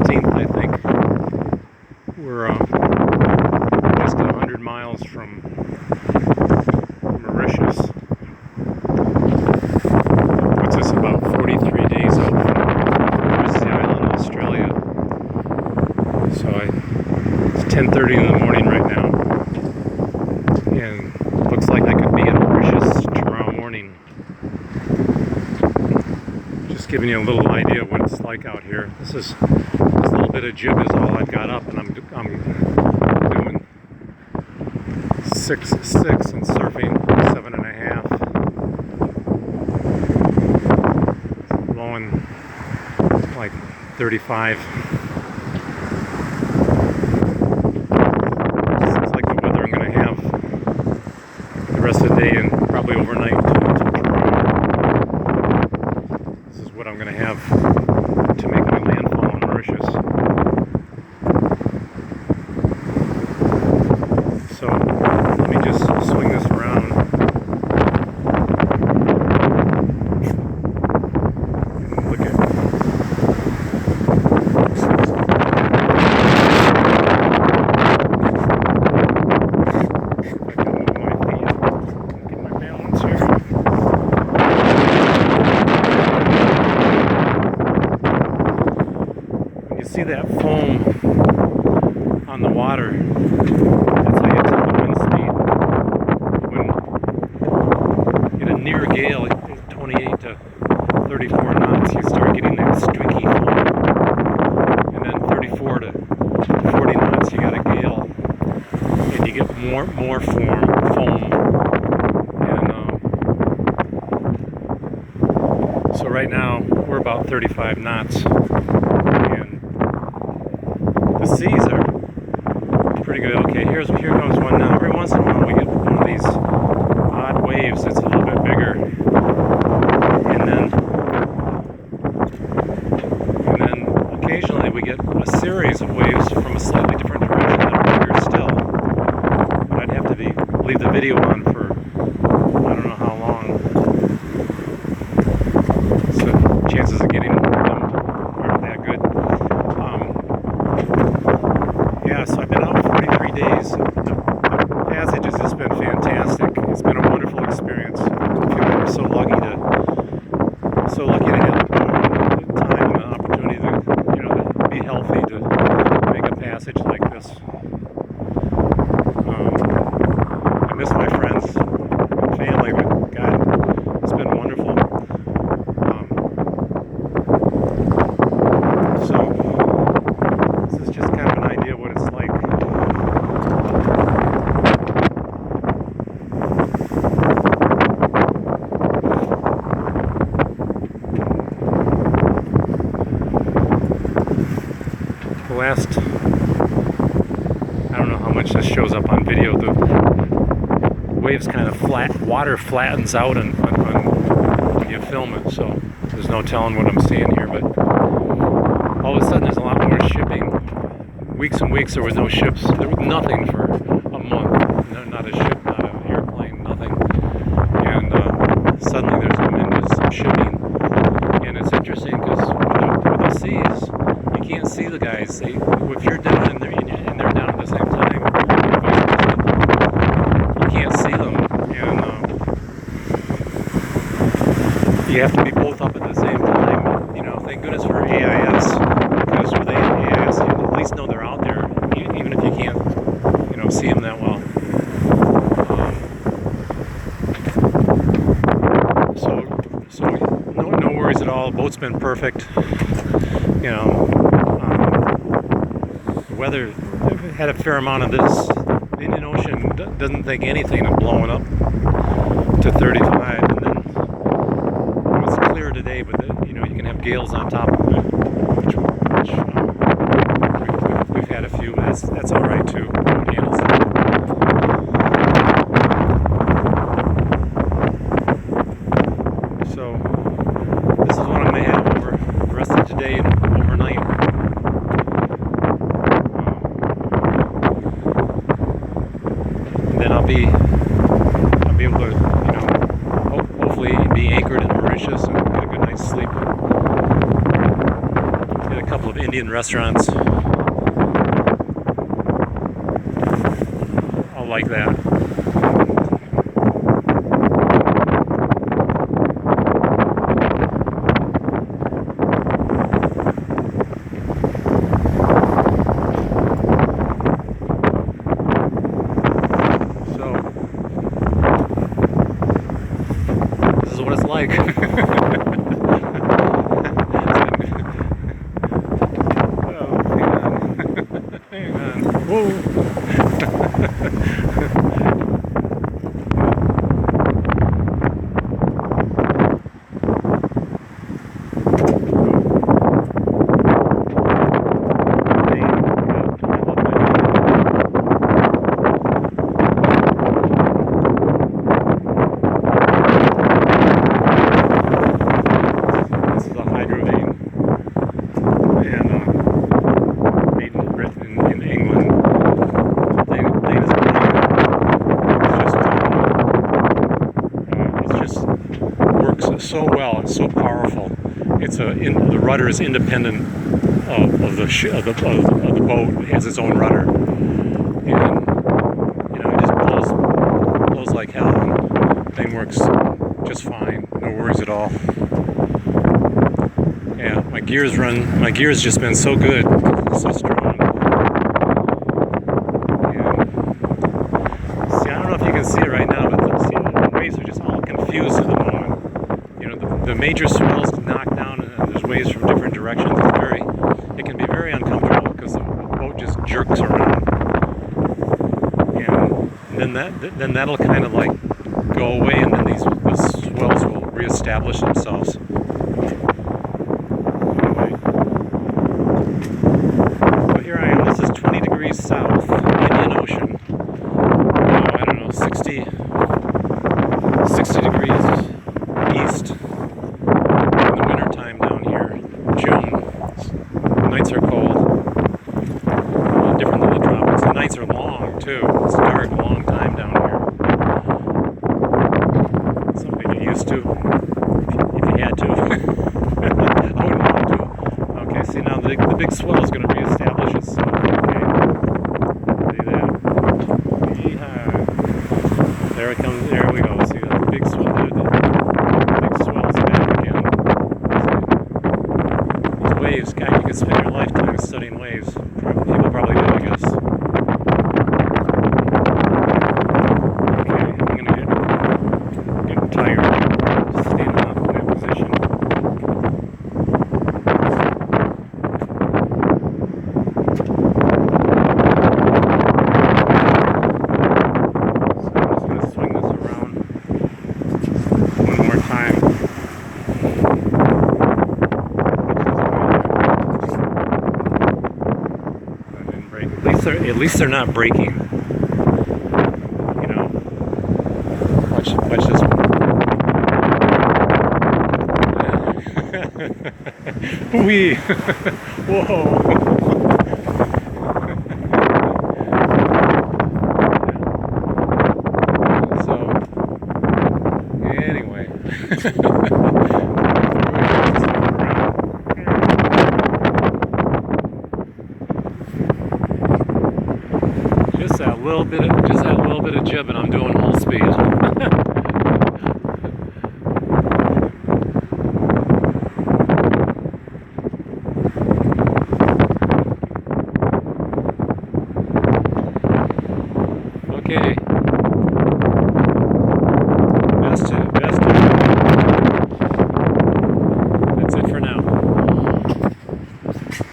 16th, I think. We're just 100 miles from Mauritius. That puts us about 43 days out from the island, Australia. So it's 10:30 in the morning right now, and looks like I could be in Mauritius tomorrow morning. Just giving you a little idea of what it's like out here. This little bit of jib is all I've got up, and I'm doing 6 and surfing 7.5. Blowing like 35. This looks like the weather I'm going to have the rest of the day and probably overnight to Toronto. This is what I'm going to have to make my landfall in Mauritius. So let me just swing this around and look at if I can move my feet, get my balance here. When you see that foam on the water, that's how you tell the wind speed. When in a near gale, 28 to 34 knots, you start getting that streaky foam. And then 34 to 40 knots, you got a gale. And you get more foam. And so right now, we're about 35 knots. And the seas are pretty good. Okay, here comes one now. Every once in a while we get one of these odd waves that's a little bit bigger, and then occasionally we get a series of waves from a slightly different direction that are bigger still. But I'd have to leave the video on for I don't know how long. So chances of getting them aren't that good. Yeah, so I've been out 43 days. The passage has just been fantastic. It's been a wonderful experience. I feel like we're so lucky to have the time and the opportunity to be healthy, to make a passage like this. I miss my friends and family, but God, it's been wonderful. So this is just kind of an idea of what it's like. The last, I don't know how much this shows up on video, the waves kind of water flattens out when you film it, so there's no telling what I'm seeing here, but all of a sudden there's a lot more shipping. Weeks and weeks there was no ships, there was nothing for a month, not a ship, not an airplane, nothing, and suddenly there's tremendous shipping. And it's interesting because with the seas, you can't see the guys. If you're down and they're down at the same time, you can't see them, and you have to be both up at the same time. Thank goodness for AIS, because with AIS, you at least know they're out there, even if you can't, see them that well. So no worries at all. Boat's been perfect. The weather, I've had a fair amount of this. The Indian Ocean doesn't think anything of blowing up to 35, and then it's clear today, but you can have gales on top of it, which we've had a few. That's all right too. It handles it. So this is what I'm going to have over the rest of today and overnight. And then I'll be able to, hopefully be anchored in Mauritius and get a good night's sleep. Get a couple of Indian restaurants. All like that. What it's like. Oh, hang on. Hang on. Whoa. So well, it's so powerful. The rudder is independent of the boat. It has its own rudder, and it just blows like hell. And thing works just fine, no worries at all. Yeah, my gears just been so good, so strong. And see, I don't know if you can see it right now, but the waves are just all confused at the moment. The major swells knock down and there's waves from different directions. It can be very uncomfortable because the boat just jerks around, and then that'll kind of like go away, and then the swells will reestablish themselves. Anyway, so here I am. This is 20 degrees south, Indian Ocean. I don't know, 60 degrees east. June. The nights are cold. Different than the tropics. The nights are long too. It's dark a long time down here. Something to get used to if you had to. I wouldn't want to. Okay, see now the big swell is going to reestablish itself. Okay. See that? Yeehaw. There it comes. There we go. See the big swell. Waves, God, you could spend your lifetime studying waves. People probably do, I guess. Okay, I'm gonna get tired. Staying in that position. So I'm just gonna swing this around one more time. At least they're not breaking. Watch this one. Wee! Whoa! So, anyway. Just that little bit of jibbing, I'm doing full speed.